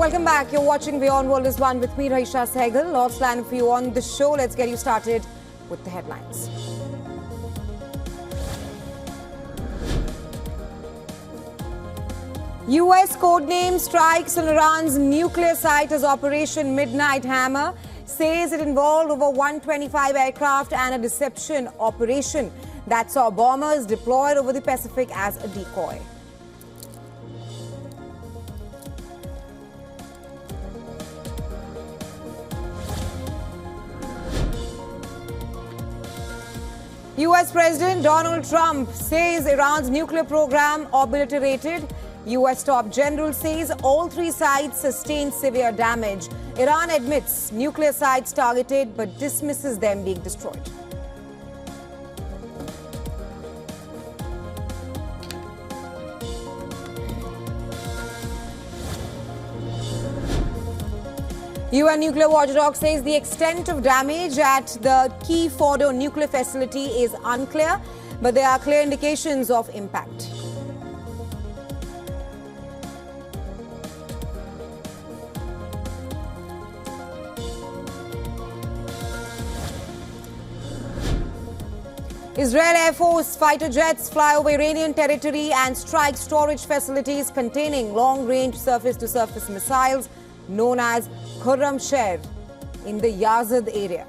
Welcome back. You're watching WION World is One with me, Raisha Sehgal. Lots planned for you on the show. Let's get you started with the headlines. US codename strikes on Iran's nuclear site as Operation Midnight Hammer. Says it involved over 125 aircraft and a deception operation that saw bombers deployed over the Pacific as a decoy. US President Donald Trump says Iran's nuclear program obliterated. US top general says all three sites sustained severe damage. Iran admits nuclear sites targeted but dismisses them being destroyed. UN nuclear watchdog says the extent of damage at the key Fordow nuclear facility is unclear, but there are clear indications of impact. Israel Air Force fighter jets fly over Iranian territory and strike storage facilities containing long-range surface-to-surface missiles known as Khurramsher in the Yazd area.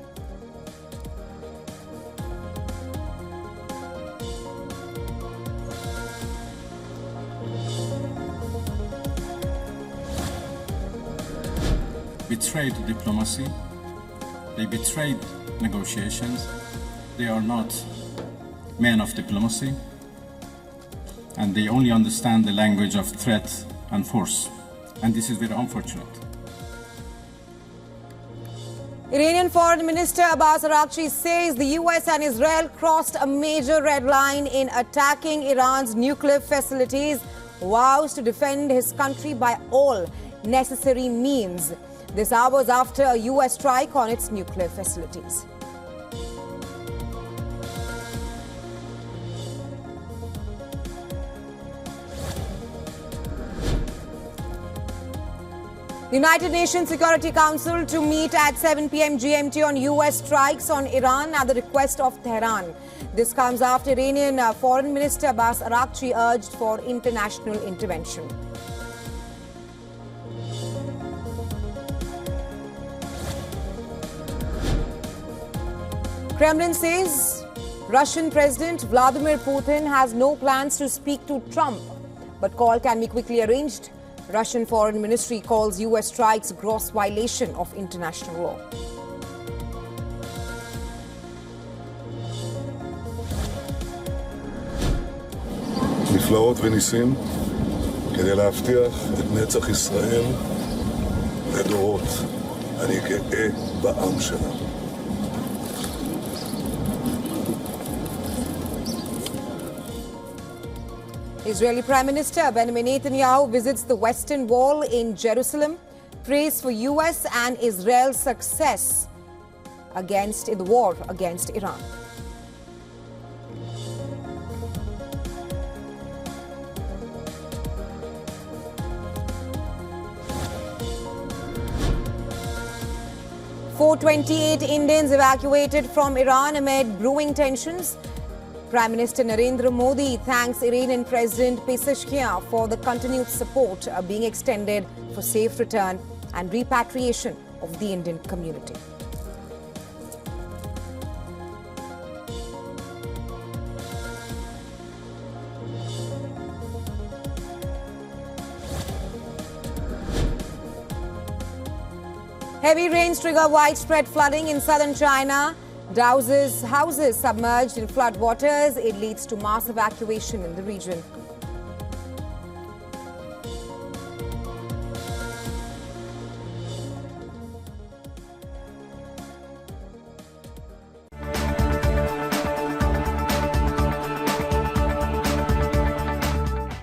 Betrayed diplomacy, they betrayed negotiations, they are not men of diplomacy, and they only understand the language of threat and force, and this is very unfortunate. Iranian Foreign Minister Abbas Araghchi says the US and Israel crossed a major red line in attacking Iran's nuclear facilities, vows to defend his country by all necessary means. This hours after a US strike on its nuclear facilities. The United Nations Security Council to meet at 7 p.m. GMT on US strikes on Iran at the request of Tehran. This comes after Iranian Foreign Minister Abbas Araghchi urged for international intervention. Kremlin says Russian President Vladimir Putin has no plans to speak to Trump, but call can be quickly arranged. Russian Foreign Ministry calls US strikes gross violation of international law. נפלאות וניסים כדי להבטיח את נצח ישראל לדורות. אני גאה בעם שלנו. Israeli Prime Minister Benjamin Netanyahu visits the Western Wall in Jerusalem, prays for US and Israel's success in the war against Iran. "428 Indians evacuated from Iran amid brewing tensions." Prime Minister Narendra Modi thanks Iranian President Pezeshkian for the continued support being extended for safe return and repatriation of the Indian community. Heavy rains trigger widespread flooding in southern China. Houses submerged in flood waters. It leads to mass evacuation in the region.